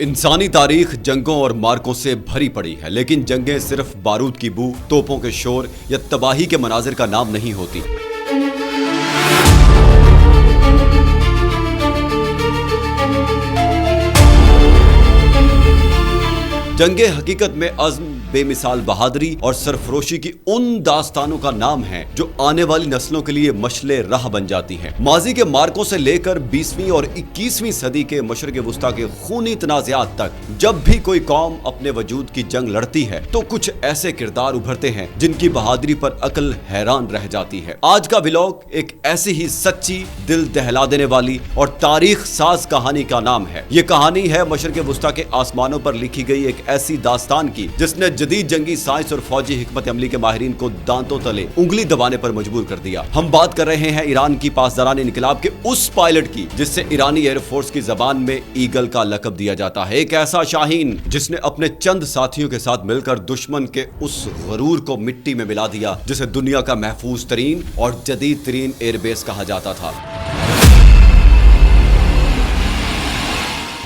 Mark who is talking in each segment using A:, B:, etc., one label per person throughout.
A: انسانی تاریخ جنگوں اور مارکوں سے بھری پڑی ہے، لیکن جنگیں صرف بارود کی بو، توپوں کے شور یا تباہی کے مناظر کا نام نہیں ہوتی۔ جنگیں حقیقت میں عزم، بے مثال بہادری اور سرفروشی کی ان داستانوں کا نام ہے جو آنے والی نسلوں کے لیے مشعل راہ بن جاتی ہیں۔ ماضی کے مارکوں سے لے کر 20ویں اور 21ویں صدی کے مشرق وسطیٰ کے خونی تنازعات تک جب بھی کوئی قوم اپنے وجود کی جنگ لڑتی ہے تو کچھ ایسے کردار ابھرتے ہیں جن کی بہادری پر عقل حیران رہ جاتی ہے۔ آج کا ولاگ ایک ایسی ہی سچی، دل دہلا دینے والی اور تاریخ ساز کہانی کا نام ہے۔ یہ کہانی ہے مشرق وسطیٰ کے آسمانوں پر لکھی گئی ایک ایسی داستان کی جس نے جدید جنگی سائنس اور فوجی حکمت عملی کے ماہرین کو دانتوں تلے انگلی دبانے پر مجبور کر دیا۔ ہم بات کر رہے ہیں ایران کی پاسداران انقلاب کے اس پائلٹ کی جس سے ایرانی ایئر فورس کی زبان میں ایگل کا لقب دیا جاتا ہے۔ ایک ایسا شاہین جس نے اپنے چند ساتھیوں کے ساتھ مل کر دشمن کے اس غرور کو مٹی میں ملا دیا جسے دنیا کا محفوظ ترین اور جدید ترین ایئر بیس کہا جاتا تھا۔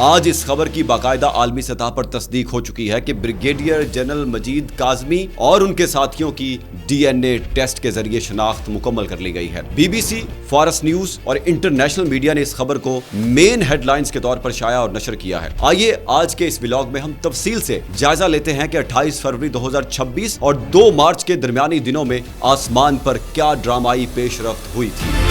A: آج اس خبر کی باقاعدہ عالمی سطح پر تصدیق ہو چکی ہے کہ بریگیڈیئر جنرل مجید کاظمی اور ان کے ساتھیوں کی ڈی این اے ٹیسٹ کے ذریعے شناخت مکمل کر لی گئی ہے۔ بی بی سی، فارس نیوز اور انٹرنیشنل میڈیا نے اس خبر کو مین ہیڈ لائنز کے طور پر شائع اور نشر کیا ہے۔ آئیے آج کے اس ولاگ میں ہم تفصیل سے جائزہ لیتے ہیں کہ 28 فروری 2026 اور 2 مارچ کے درمیانی دنوں میں آسمان پر کیا ڈرامائی پیش رفت ہوئی تھی۔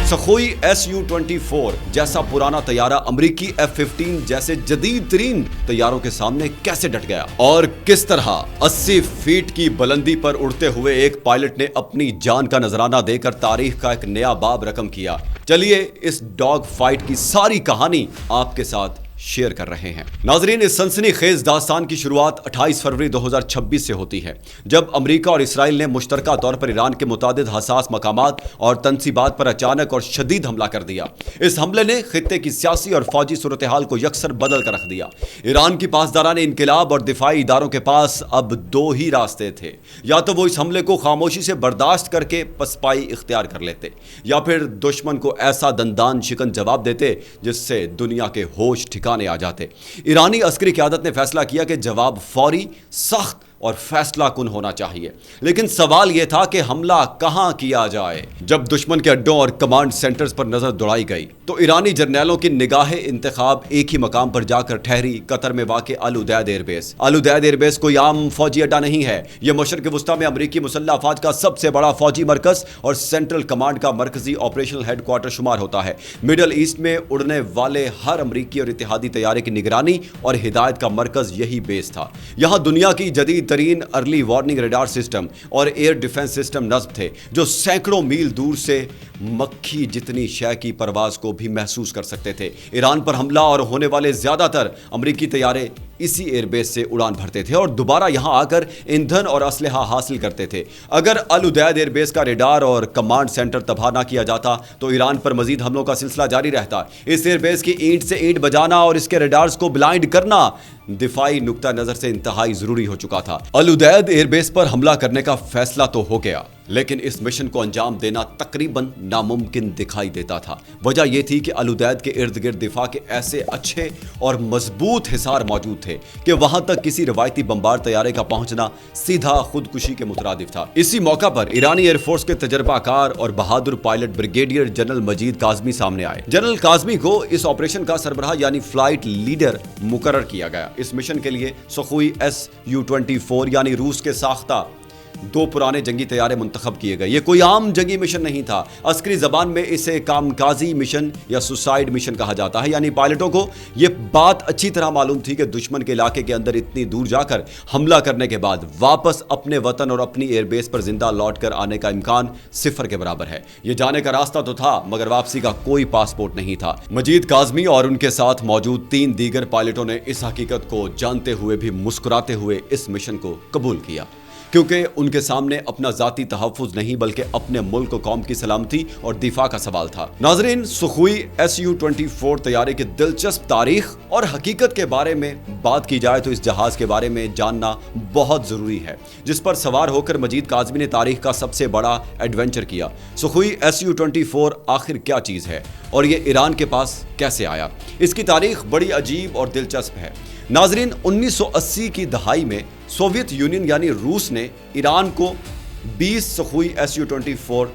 A: سخوئی Su-24 جیسا پرانا طیارہ امریکی F-15 جیسے جدید ترین طیاروں کے سامنے کیسے ڈٹ گیا، اور کس طرح 80 فیٹ کی بلندی پر اڑتے ہوئے ایک پائلٹ نے اپنی جان کا نذرانہ دے کر تاریخ کا ایک نیا باب رقم کیا۔ چلیے اس ڈاگ فائٹ کی ساری کہانی آپ کے ساتھ شیئر کر رہے ہیں۔ ناظرین، اس سنسنی خیز داستان کی شروعات 28 فروری 2026 سے ہوتی ہے جب امریکہ اور اسرائیل نے مشترکہ طور پر ایران کے متعدد حساس مقامات اور تنصیبات پر اچانک اور شدید حملہ کر دیا۔ اس حملے نے خطے کی سیاسی اور فوجی صورتحال کو یکسر بدل کر رکھ دیا۔ ایران کی پاسداران انقلاب اور دفاعی اداروں کے پاس اب 2 ہی راستے تھے، یا تو وہ اس حملے کو خاموشی سے برداشت کر کے پسپائی اختیار کر لیتے، یا پھر دشمن کو ایسا دندان شکن جواب دیتے جس سے دنیا کے ہوش ٹھکانے آ جاتے۔ ایرانی عسکری قیادت نے فیصلہ کیا کہ جواب فوری، سخت اور فیصلہ کن ہونا چاہیے، لیکن سوال یہ تھا کہ حملہ کہاں کیا جائے۔ جب دشمن کے اڈوں اور کمانڈ سینٹرز پر نظر دوڑائی گئی تو ایرانی جرنیلوں کی نگاہ انتخاب ایک ہی مقام پر جا کر ٹھہری، قطر میں واقع العدید ایئر بیس۔ العدید ایئر بیس کوئی عام فوجی اڈا نہیں ہے، یہ مشرق وسطیٰ میں امریکی مسلح افواج کا سب سے بڑا فوجی مرکز اور سینٹرل کمانڈ کا مرکزی آپریشنل ہیڈ کوارٹر شمار ہوتا ہے۔ مڈل ایسٹ میں اڑنے والے ہر امریکی اور اتحادی طیارے کی نگرانی اور ہدایت کا مرکز یہی بیس تھا۔ یہاں دنیا کی جدید ترین ارلی وارننگ ریڈار سسٹم اور ایئر ڈیفنس سسٹم نصب تھے جو سینکڑوں میل دور سے مکھی جتنی شے کی پرواز کو بھی محسوس کر سکتے تھے۔ ایران پر حملہ اور ہونے والے زیادہ تر امریکی طیارے اسی ایئر بیس سے اڑان بھرتے تھے اور دوبارہ یہاں آ کر ایندھن اور اسلحہ حاصل کرتے تھے۔ اگر العدید ایئر بیس کا ریڈار اور کمانڈ سینٹر تباہ نہ کیا جاتا تو ایران پر مزید حملوں کا سلسلہ جاری رہتا۔ اس ایئر بیس کی اینٹ سے اینٹ بجانا اور اس کے ریڈارز کو بلائنڈ کرنا دفاعی نقطہ نظر سے انتہائی ضروری ہو چکا تھا۔ العدید ایئر بیس پر حملہ کرنے کا فیصلہ تو ہو گیا، لیکن اس مشن کو انجام دینا تقریباً ناممکن دکھائی دیتا تھا۔ وجہ یہ تھی کہ العدید کے ارد گرد دفاع کے ایسے اچھے اور مضبوط حصار موجود تھے کہ وہاں تک کسی روایتی بمبار طیارے کا پہنچنا سیدھا خودکشی کے مترادف تھا۔ اسی موقع پر ایرانی ایئر فورس کے تجربہ کار اور بہادر پائلٹ بریگیڈیئر جنرل مجید کاظمی سامنے آئے۔ جنرل کاظمی کو اس آپریشن کا سربراہ یعنی فلائٹ لیڈر مقرر کیا گیا۔ اس مشن کے لیے سخوئی Su-24 یعنی روس کے ساختہ 2 پرانے جنگی طیارے منتخب کیے گئے۔ یہ کوئی عام جنگی مشن نہیں تھا، عسکری زبان میں اسے کامکازی مشن یا سوسائڈ مشن کہا جاتا ہے، یعنی پائلٹوں کو یہ بات اچھی طرح معلوم تھی کہ دشمن کے علاقے کے اندر اتنی دور جا کر حملہ کرنے کے بعد واپس اپنے وطن اور اپنی ایئر بیس پر زندہ لوٹ کر آنے کا امکان 0 کے برابر ہے۔ یہ جانے کا راستہ تو تھا مگر واپسی کا کوئی پاسپورٹ نہیں تھا۔ مجید کاظمی اور ان کے ساتھ موجود 3 دیگر پائلٹوں نے اس حقیقت کو جانتے ہوئے بھی مسکراتے ہوئے اس مشن کو قبول کیا۔ क्योंकि उनके सामने अपना ذاتی तहफ़्फ़ुज़ नहीं बल्कि अपने मुल्क और कौम की सलामती और दिफा का सवाल था। नाज़रीन, सुखोई Su-24 तैयारे की दिलचस्प तारीख और हकीकत के बारे में बात की जाए तो इस जहाज़ के बारे में जानना बहुत ज़रूरी है, जिस पर सवार होकर मजीद काज़मी ने तारीख का सबसे बड़ा एडवेंचर किया। सुखोई Su-24 आखिर क्या चीज़ है और ये ईरान के पास कैसे आया? इसकी तारीख बड़ी अजीब और दिलचस्प है। नाज़रीन, 1980 की दहाई में सोवियत यूनियन यानी रूस ने ईरान को 20 सुखोई Su-24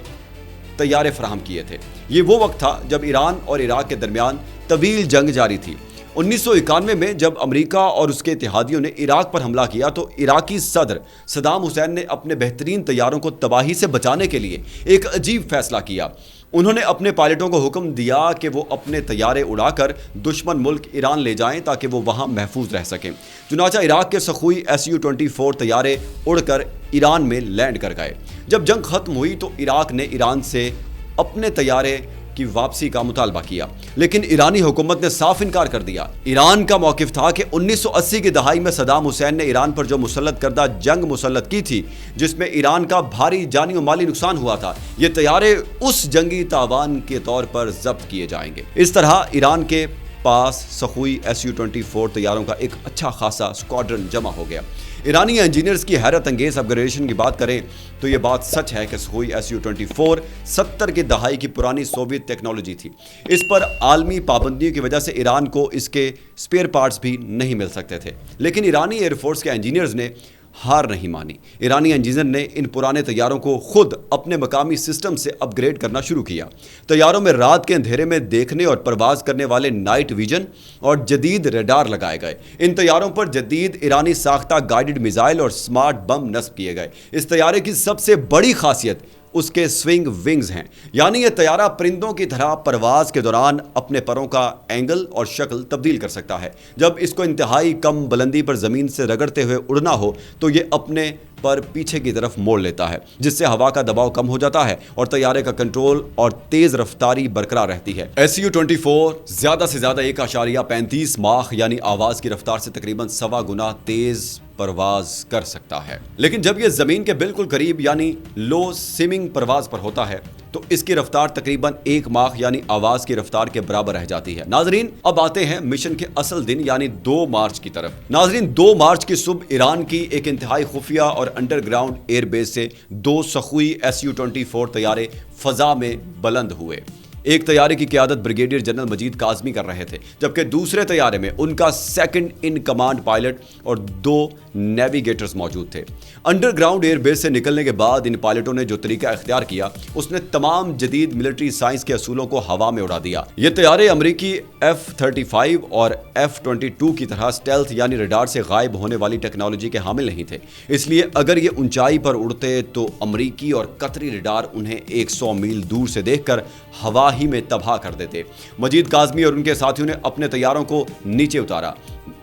A: तैयारे फराहम किए थे। ये वो वक्त था जब ईरान और इराक के दरमियान तवील जंग जारी थी। 1991 में जब अमेरिका और उसके इत्तेहादियों ने इराक पर हमला किया तो इराकी सदर सद्दाम हुसैन ने अपने बेहतरीन तैयारों को तबाही से बचाने के लिए एक अजीब फैसला किया। उन्होंने अपने पायलटों को हुक्म दिया कि वो अपने तैयारे उड़ाकर दुश्मन मुल्क ईरान ले जाएं ताकि वो वहाँ महफूज रह सकें। चुनांचे इराक के सुखोई Su-24 तैयारे उड़कर ईरान में लैंड कर गए। जब जंग खत्म हुई तो इराक ने ईरान से अपने तैयारे की वापसी का मुतालबा किया, लेकिन ईरानी हुकूमत ने साफ इनकार कर दिया। ईरान का मौकिफ था कि 1980 की दहाई में सद्दाम हुसैन ने ईरान पर जो मुसल्लत करदा जंग मुसल्लत की थी, जिसमें ईरान का भारी जानी और माली नुकसान हुआ था, ये तैयारे उस जंगी तावान के तौर पर जब्त किए जाएंगे। इस तरह ईरान के पास सुखोई Su-24 तैयारों का एक अच्छा खासा स्क्वाड्रन जमा हो गया। ईरानी इंजीनियर्स की हैरत अंगेज अपग्रेडेशन की बात करें तो ये बात सच है कि सुखोई Su-24 70 की दहाई की पुरानी सोवियत टेक्नोलॉजी थी। इस पर आलमी पाबंदियों की वजह से ईरान को इसके स्पेयर पार्ट्स भी नहीं मिल सकते थे, लेकिन ईरानी एयरफोर्स के इंजीनियर्स ने हार नहीं मानी। ईरानी इंजीनियर ने इन पुराने तैयारों को खुद अपने मकामी सिस्टम से अपग्रेड करना शुरू किया। तैयारों में रात के अंधेरे में देखने और परवाज करने वाले नाइट विजन और जदीद रडार लगाए गए। इन तैयारों पर जदीद ईरानी साख्ता गाइडेड मिसाइल और स्मार्ट बम नस्ब किए गए। इस तैयारे की सबसे बड़ी खासियत उसके स्विंग विंग्स हैं, यानी यह तैयारा परिंदों की तरह परवाज के दौरान अपने परों का एंगल और शक्ल तब्दील कर सकता है। जब इसको इंतहाई कम बुलंदी पर ज़मीन से रगड़ते हुए उड़ना हो तो ये अपने पर पीछे की तरफ मोड़ लेता है, जिससे हवा का दबाव कम हो जाता है और तैयारे का कंट्रोल और तेज रफ्तारी बरकरार रहती है। Su-24 ज़्यादा से ज़्यादा 1.35 माख यानी आवाज़ की रफ्तार से तकरीबन 1.25 गुना तेज परवाज कर सकता है। लेकिन जब यह ज़मीन के बिल्कुल करीब यानी लो सिमिंग परवाज पर होता है तो इसकी रफ्तार तकरीबन 1 माख यानी आवाज़ की रफ्तार के बराबर रह जाती है। नाजरीन, अब आते हैं मिशन के असल दिन यानी 2 मार्च की तरफ। नाजरीन, 2 मार्च की सुबह ईरान की एक इंतहाई खुफिया और अंडरग्राउंड एयरबेस से 2 सुखोई Su-24 तैयारे फ़ज़ा में बुलंद हुए। एक तैयारे की क़यादत ब्रिगेडियर जनरल मजीद काज़मी कर रहे थे, जबकि दूसरे तैयारे में उनका सेकंड इन कमांड पायलट और 2 नेविगेटर्स मौजूद थे। अंडरग्राउंड एयरबेस से निकलने के बाद इन पायलटों ने जो तरीका इख्तियार किया उसने तमाम जदीद मिलिट्री साइंस के असूलों को हवा में उड़ा दिया। ये तैयारे अमरीकी F-35 और F-22 की तरह स्टेल्थ यानी रडार से गायब होने वाली टेक्नोलॉजी के हामिल नहीं थे, इसलिए अगर ये ऊंचाई पर उड़ते तो अमरीकी और कतरी रडार उन्हें 100 मील दूर से देखकर हवा ही में तबाह कर देते। मजीद काज़मी और उनके साथियों ने अपने तैयारों को नीचे उतारा,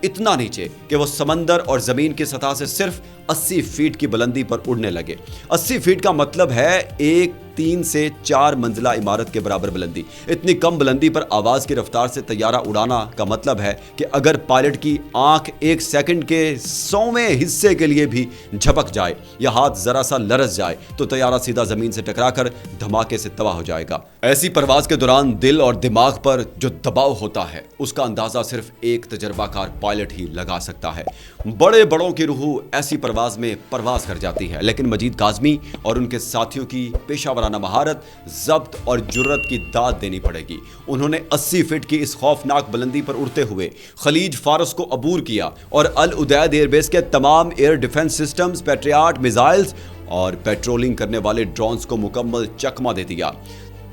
A: इतना नीचे कि वो समंदर और ज़मीन की सतह से सिर्फ 80 फीट की बुलंदी पर उड़ने लगे। 80 फीट का मतलब है एक 3 से 4 मंजिला इमारत के बराबर बुलंदी। इतनी कम बुलंदी पर आवाज़ की रफ्तार से तैयारा उड़ाना का मतलब है कि अगर पायलट की आंख 1 सेकंड के 100वें हिस्से के लिए भी झपक जाए या हाथ ज़रा सा लरस जाए तो तैयारा सीधा ज़मीन से टकराकर धमाके से तबाह हो जाएगा। ऐसी परवाज़ के दौरान दिल और दिमाग पर जो दबाव होता है उसका अंदाज़ा सिर्फ एक तजर्बाकार पायलट ही लगा सकता है। बड़े बड़ों की रूह ऐसी परवाज़ में परवाज़ कर जाती है, लेकिन मजीद काज़मी और उनके साथियों की पेशावराना महारत, ज़ब्त और जुर्रत की दाद देनी पड़ेगी। उन्होंने 80 फीट की इस खौफनाक बुलंदी पर उड़ते हुए खलीज फारस को अबूर किया और अल उदैद एयरबेस के तमाम air defence systems, patriot missiles और पेट्रोलिंग करने वाले ड्रोन्स को मुकम्मल चकमा दे दिया।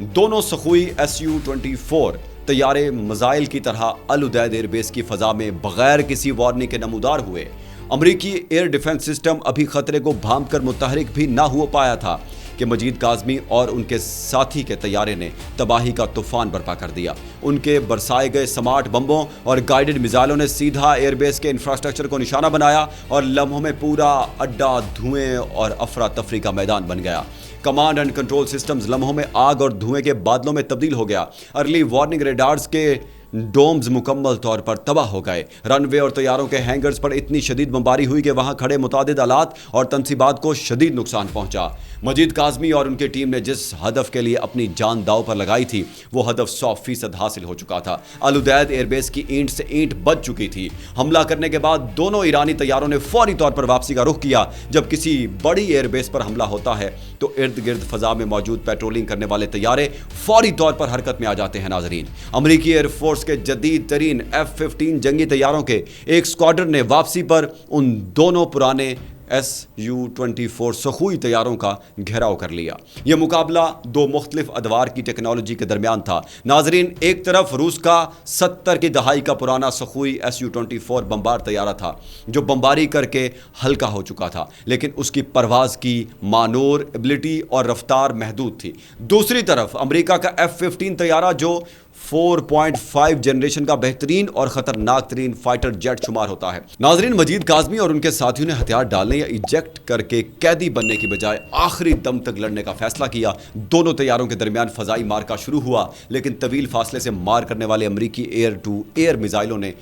A: दोनों सुखोई Su-24 तैयारे मिसाइल की तरह अल उदैद एयरबेस की फ़ज़ा में बगैर किसी वार्निंग के नमूदार हुए। अमरीकी एयर डिफेंस सिस्टम अभी खतरे को भांप कर मुतहरिक भी ना हो पाया था कि मजीद काज़मी और उनके साथी के तैयारे ने तबाही का तूफान बर्पा कर दिया। उनके बरसाए गए स्मार्ट बम्बों और गाइडेड मिसाइलों ने सीधा एयरबेस के इंफ्रास्ट्रक्चर को निशाना बनाया और लम्हों में पूरा अड्डा धुएं और अफरा तफरी का मैदान बन गया। कमांड एंड कंट्रोल सिस्टम्स लम्हों में आग और धुएं के बादलों में तब्दील हो गया। अर्ली वार्निंग रेडार्स के डोम्स मुकम्मल तौर पर तबाह हो गए। रनवे और तैयारों के हैंगर्स पर इतनी शदीद बमबारी हुई कि वहां खड़े मुतादिद आलात और तनसीबात को शदीद नुकसान पहुंचा। मजीद काज़मी और उनकी टीम ने जिस हदफ के लिए अपनी जान दाव पर लगाई थी वो हदफ 100% हासिल हो चुका था। अल उदैद एयरबेस की ईंट से ईंट बच चुकी थी। हमला करने के बाद दोनों ईरानी तैयारों ने फौरी तौर पर वापसी का रुख किया। जब किसी बड़ी एयरबेस पर हमला होता है तो इर्द गिर्द फजा में मौजूद पेट्रोलिंग करने वाले तैयारे फौरी तौर पर हरकत में आ जाते हैं। नाजरीन, अमरीकी एयरफोर्स के जदीद तरीन F-15 जंगी तैयारों के एक स्क्वाड्रन ने वापसी पर उन दोनों पुराने Su-24 सखुई तैयारों का घेराव कर लिया। यह मुकाबला दो मुख्तलिफ अदवार की टेक्नोलॉजी के दरमियान था। नाजरीन, एक तरफ रूस का 70 की दहाई का पुराना सखुई Su-24 बम्बार तैयारा था जो बम्बारी करके हल्का हो चुका था, लेकिन उसकी परवाज़ की मानोर एबिलिटी और रफ्तार महदूद थी। दूसरी तरफ अमेरिका का F-15 तैयारा जो 4.5 जनरेशन का बेहतरीन और खतरनाक तरीन फाइटर जेट शुमार होता है। नाजरीन, मजीद काज़मी और उनके साथियों ने हथियार डालने या इजेक्ट करके कैदी बनने की बजाय आखिरी दम तक लड़ने का फैसला किया। दोनों तैयारों के दरमियान फजाई मार्का शुरू हुआ, लेकिन तवील फासले से मार करने वाले अमरीकी एयर टू एयर मिसाइलों ने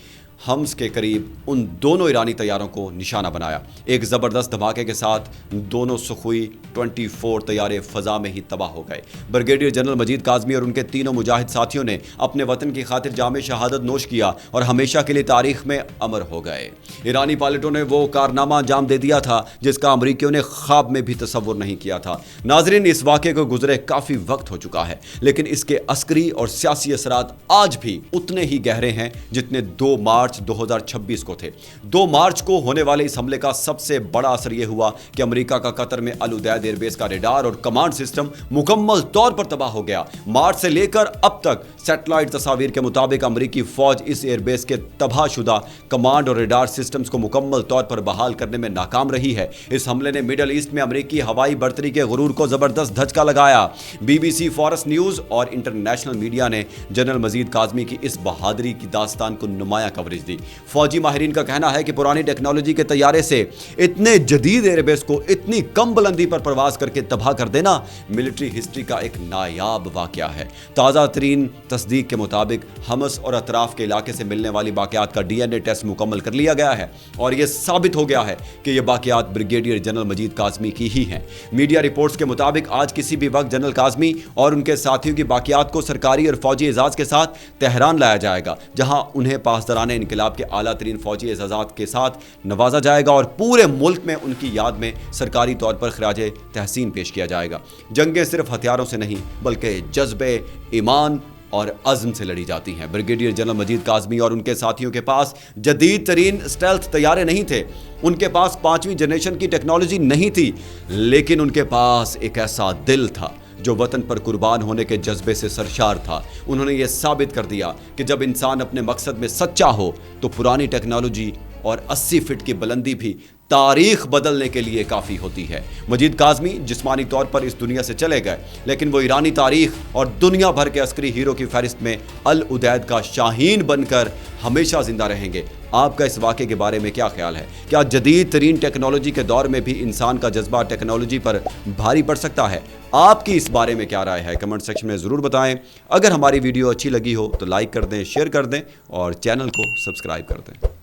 A: हम्स के करीब उन दोनों ईरानी तैयारों को निशाना बनाया। एक ज़बरदस्त धमाके के साथ दोनों सुखोई 24 तैयारे फ़ज़ा में ही तबाह हो गए। ब्रिगेडियर जनरल मजीद काज़मी और उनके तीनों मुजाहिद साथियों ने अपने वतन की खातिर जामे शहादत नोश किया और हमेशा के लिए तारीख में अमर हो गए। ईरानी पायलटों ने वो कारनामा अंजाम दे दिया था जिसका अमरीकियों ने ख्वाब में भी तसव्वुर नहीं किया था। नाजरीन, इस वाक़े को गुजरे काफ़ी वक्त हो चुका है, लेकिन इसके अस्करी और सियासी असरात आज भी उतने ही गहरे हैं जितने 2 मार्च 2026 को थे। 2 मार्च को होने वाले इस हमले का सबसे बड़ा असर यह हुआ कि अमेरिका का कतर में अल उदैद एयरबेस का रेडार और कमांड सिस्टम मुकम्मल तौर पर तबाह हो गया। मार्च से लेकर अब तक सैटेलाइट तस्वीर के मुताबिक अमेरिकी फौज इस एयरबेस के तबाहशुदा कमांड और रेडार सिस्टम्स को मुकम्मल तौर पर बहाल करने में नाकाम रही है। इस हमले ने मिडल ईस्ट में अमेरिकी हवाई बर्तरी के गुरूर को जबरदस्त धचका लगाया। BBC फॉरेस्ट न्यूज और इंटरनेशनल मीडिया ने जनरल मजीद काज़मी की इस बहादुरी की दास्तान को नुमाया कवरेज दी। फौजी माहिरीन का कहना है कि पुरानी टेक्नोलॉजी के तैयारे से इतने जदीद एयरबेस को इतनी कम बुलंदी पर प्रवास करके तबाह कर देना मिलिट्री हिस्ट्री का एक नायाब वाकया है। ताज़ा तरीन तस्दीक के मुताबिक हमस और अतराफ के इलाके से मिलने वाली बाक़ियात का DNA टेस्ट मुकम्मल कर लिया गया है और यह साबित हो गया है कि यह बाक़ियात ब्रिगेडियर जनरल मजीद काज़मी की ही हैं। मीडिया रिपोर्ट्स के मुताबिक आज किसी भी वक्त जनरल काज़मी और उनके साथियों की बाक़ियात को सरकारी और फौजी एजाज़ के साथ तेहरान लाया जाएगा, जहां उन्हें पासदाराने इनकलाब के आला तरीन फौजी एजाज़ात के साथ नवाजा जाएगा और पूरे मुल्क में उनकी याद में सरकारी तौर पर खराज तहसीन पेश किया जाएगा। जंगें सिर्फ हथियारों से नहीं बल्कि जज्बे, ईमान और अज़्म से लड़ी जाती हैं। ब्रिगेडियर जनरल मजीद काज़मी और उनके साथियों के पास जदीद तरीन स्टेल्थ तैयारे नहीं थे, उनके पास 5वीं जनरेशन की टेक्नोलॉजी नहीं थी, लेकिन उनके पास एक ऐसा दिल था जो वतन पर कुर्बान होने के जज्बे से सरशार था। उन्होंने ये साबित कर दिया कि जब इंसान अपने मकसद में सच्चा हो तो पुरानी टेक्नोलॉजी और 80 फीट की बुलंदी भी तारीख बदलने के लिए काफ़ी होती है। मजीद काज़मी जिस्मानी तौर पर इस दुनिया से चले गए, लेकिन वो ईरानी तारीख और दुनिया भर के अस्करी हीरो की फहरिस्त में अल उदैद का शाहीन बनकर हमेशा जिंदा रहेंगे। आपका इस वाक़े के बारे में क्या ख्याल है? क्या जदीद तरीन टेक्नोलॉजी के दौर में भी इंसान का जज्बा टेक्नोलॉजी पर भारी पड़ सकता है? आपकी इस बारे में क्या राय है? कमेंट सेक्शन में ज़रूर बताएं। अगर हमारी वीडियो अच्छी लगी हो तो लाइक कर दें, शेयर कर दें और चैनल को सब्सक्राइब कर दें।